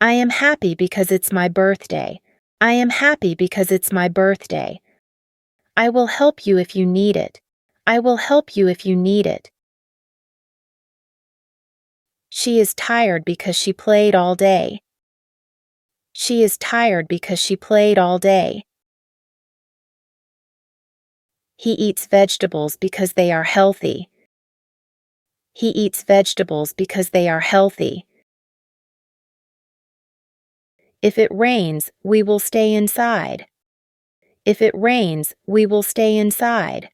I am happy because it's my birthday. I am happy because it's my birthday. I will help you if you need it. I will help you if you need it. She is tired because she played all day. She is tired because she played all day. He eats vegetables because they are healthy. He eats vegetables because they are healthy. If it rains, we will stay inside. If it rains, we will stay inside.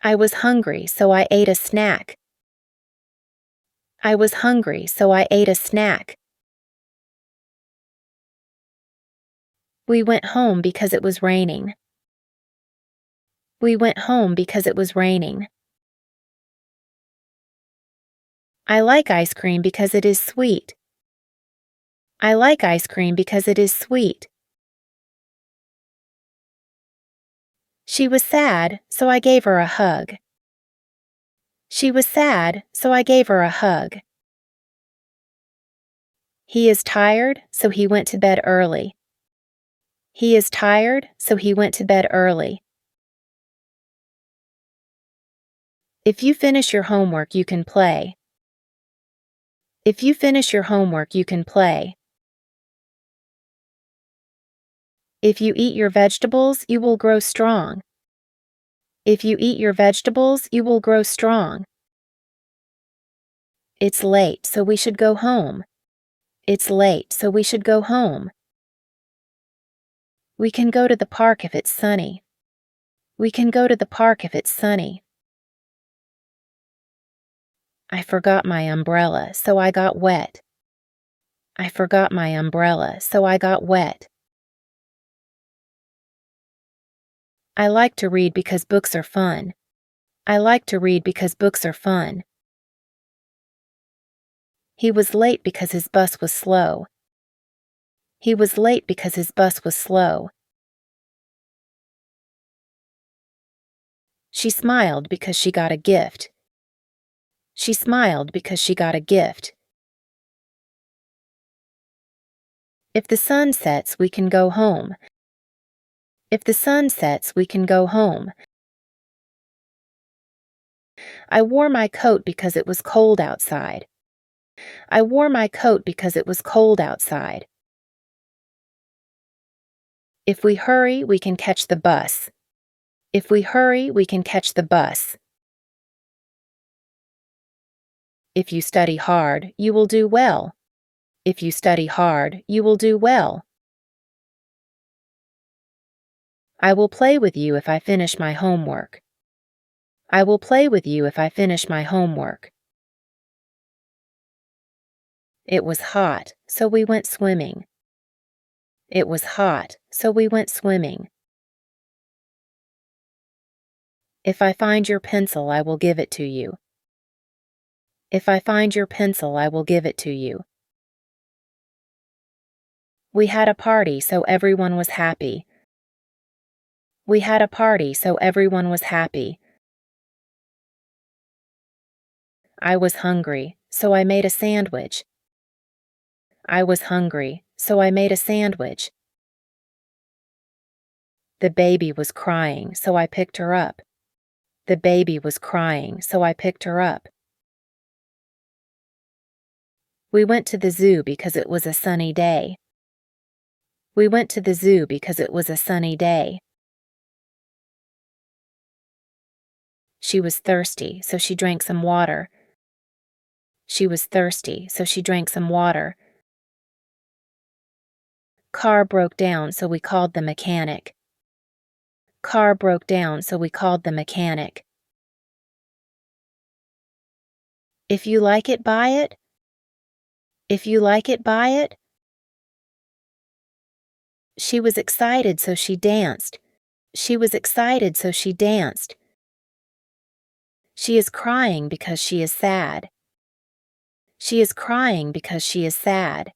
I was hungry, so I ate a snack. I was hungry, so I ate a snack. We went home because it was raining. We went home because it was raining. I like ice cream because it is sweet. I like ice cream because it is sweet. She was sad, so I gave her a hug. She was sad, so I gave her a hug. He is tired, so he went to bed early. He is tired, so he went to bed early. If you finish your homework, you can play. If you finish your homework, you can play. If you eat your vegetables, you will grow strong. If you eat your vegetables, you will grow strong. It's late, so we should go home. It's late, so we should go home. We can go to the park if it's sunny. We can go to the park if it's sunny. I forgot my umbrella, so I got wet. I forgot my umbrella, so I got wet. I like to read because books are fun. I like to read because books are fun. He was late because his bus was slow. He was late because his bus was slow. She smiled because she got a gift. She smiled because she got a gift. If the sun sets, we can go home. If the sun sets, we can go home. I wore my coat because it was cold outside. I wore my coat because it was cold outside. If we hurry, we can catch the bus. If we hurry, we can catch the bus. If you study hard, you will do well. If you study hard, you will do well. I will play with you if I finish my homework. I will play with you if I finish my homework. It was hot, so we went swimming. It was hot, so we went swimming. If I find your pencil, I will give it to you. If I find your pencil, I will give it to you. We had a party, so everyone was happy. We had a party, so everyone was happy. I was hungry, so I made a sandwich. I was hungry, so I made a sandwich. The baby was crying, so I picked her up. The baby was crying, so I picked her up. We went to the zoo because it was a sunny day. We went to the zoo because it was a sunny day. She was thirsty, so she drank some water. She was thirsty, so she drank some water. Car broke down, so we called the mechanic. Car broke down, so we called the mechanic. If you like it, buy it. If you like it, buy it. She was excited, so she danced. She was excited, so she danced. She is crying because she is sad. She is crying because she is sad.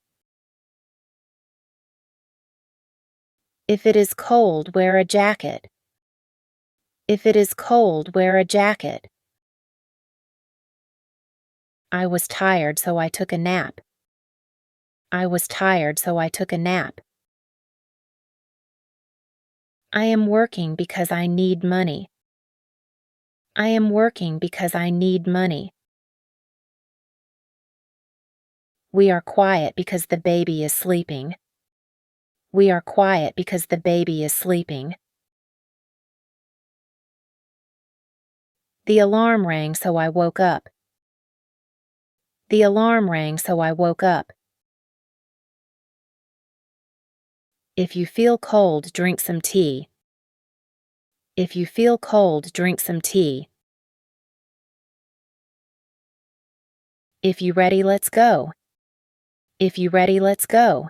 If it is cold, wear a jacket. If it is cold, wear a jacket. I was tired, so I took a nap. I was tired, so I took a nap. I am working because I need money. I am working because I need money. We are quiet because the baby is sleeping. We are quiet because the baby is sleeping. The alarm rang, so I woke up. The alarm rang, so I woke up. If you feel cold, drink some tea. If you feel cold, drink some tea. If you ready, let's go. If you ready, let's go.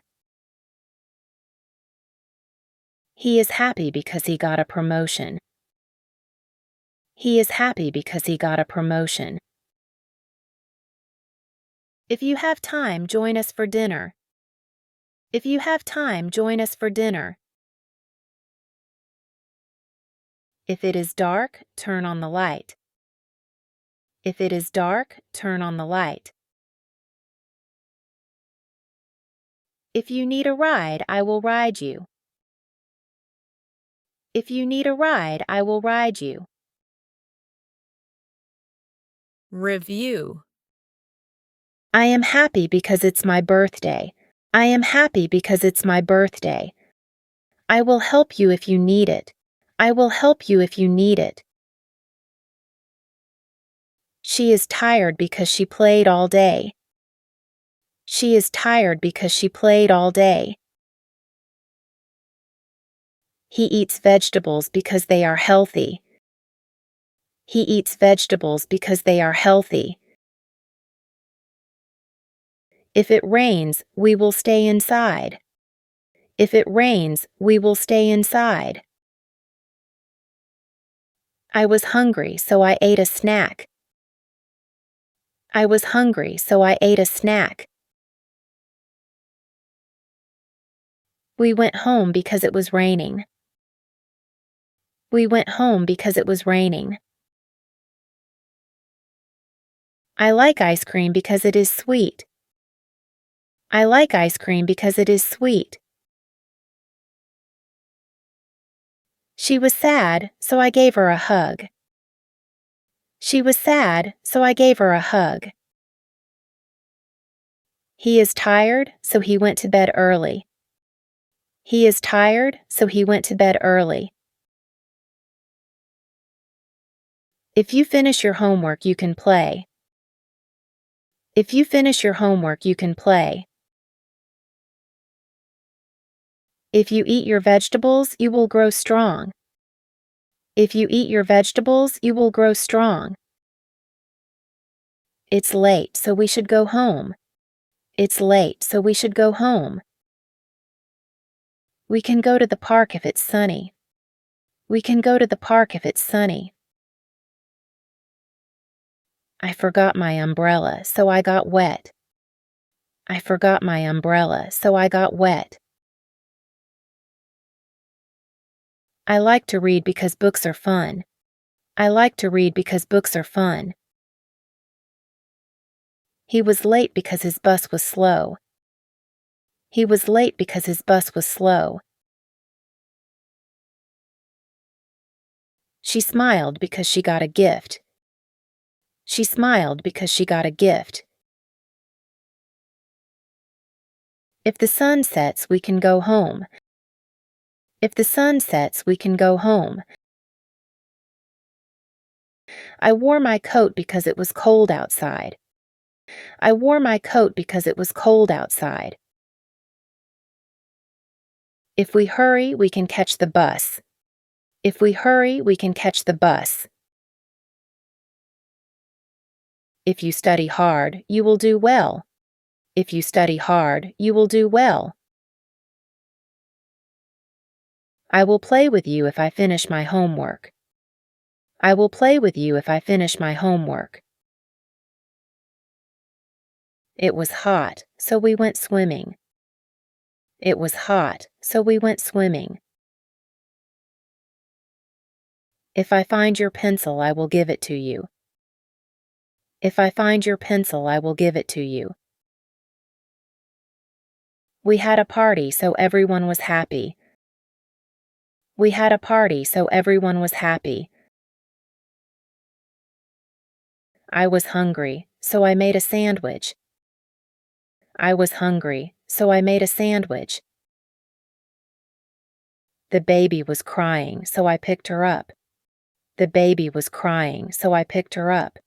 He is happy because he got a promotion. He is happy because he got a promotion. If you have time, join us for dinner. If you have time, join us for dinner. If it is dark, turn on the light. If it is dark, turn on the light. If you need a ride, I will ride you. If you need a ride, I will ride you. Review. I am happy because it's my birthday. I am happy because it's my birthday. I will help you if you need it. I will help you if you need it. She is tired because she played all day. She is tired because she played all day. He eats vegetables because they are healthy. He eats vegetables because they are healthy. If it rains, we will stay inside. If it rains, we will stay inside. I was hungry, so I ate a snack. I was hungry, so I ate a snack. We went home because it was raining. We went home because it was raining. I like ice cream because it is sweet. I like ice cream because it is sweet. She was sad, so I gave her a hug. She was sad, so I gave her a hug. He is tired, so he went to bed early. He is tired, so he went to bed early. If you finish your homework, you can play. If you finish your homework, you can play. If you eat your vegetables, you will grow strong. If you eat your vegetables, you will grow strong. It's late, so we should go home. It's late, so we should go home. We can go to the park if it's sunny. We can go to the park if it's sunny. I forgot my umbrella, so I got wet. I forgot my umbrella, so I got wet. I like to read because books are fun. I like to read because books are fun. He was late because his bus was slow. He was late because his bus was slow. She smiled because she got a gift. She smiled because she got a gift. If the sun sets, we can go home. If the sun sets, we can go home. I wore my coat because it was cold outside. I wore my coat because it was cold outside. If we hurry, we can catch the bus. If we hurry, we can catch the bus. If you study hard, you will do well. If you study hard, you will do well. I will play with you if I finish my homework. I will play with you if I finish my homework. It was hot, so we went swimming. It was hot, so we went swimming. If I find your pencil, I will give it to you. If I find your pencil, I will give it to you. We had a party, so everyone was happy. We had a party, so everyone was happy. I was hungry, so I made a sandwich. I was hungry, so I made a sandwich. The baby was crying, so I picked her up. The baby was crying, so I picked her up.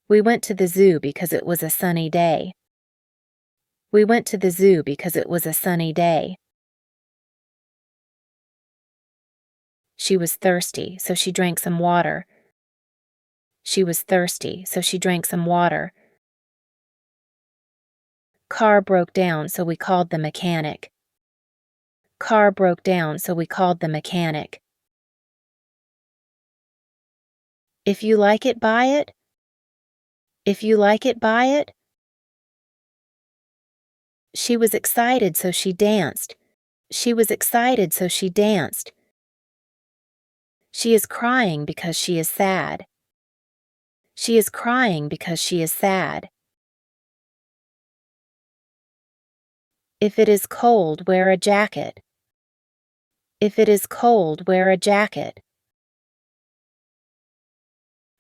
We went to the zoo because it was a sunny day. We went to the zoo because it was a sunny day. She was thirsty, so she drank some water. She was thirsty, so she drank some water. Car broke down, so we called the mechanic. Car broke down, so we called the mechanic. If you like it, buy it. If you like it, buy it. She was excited, so she danced. She was excited, so she danced. She is crying because she is sad. She is crying because she is sad. If it is cold, wear a jacket. If it is cold, wear a jacket.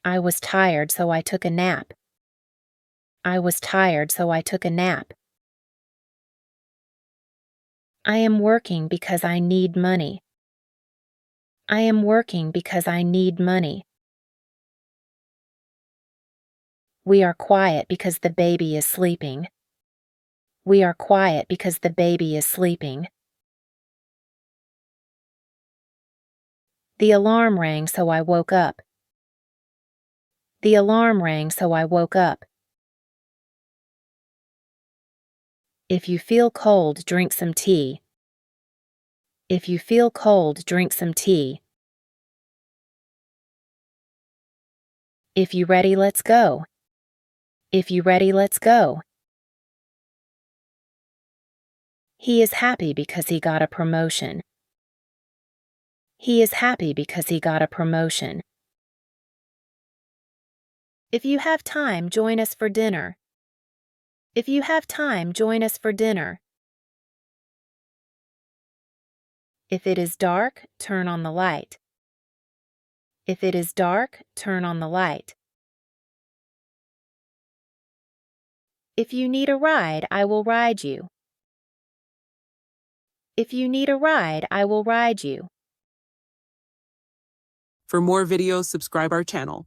I was tired, so I took a nap. I was tired, so I took a nap. I am working because I need money. I am working because I need money. We are quiet because the baby is sleeping. We are quiet because the baby is sleeping. The alarm rang, so I woke up. The alarm rang, so I woke up. If you feel cold, drink some tea. If you feel cold, drink some tea. If you ready, let's go. If you ready, let's go. He is happy because he got a promotion. He is happy because he got a promotion. If you have time, join us for dinner. If you have time, join us for dinner. If it is dark, turn on the light. If it is dark, turn on the light. If you need a ride, I will ride you. If you need a ride, I will ride you. For more videos, subscribe our channel.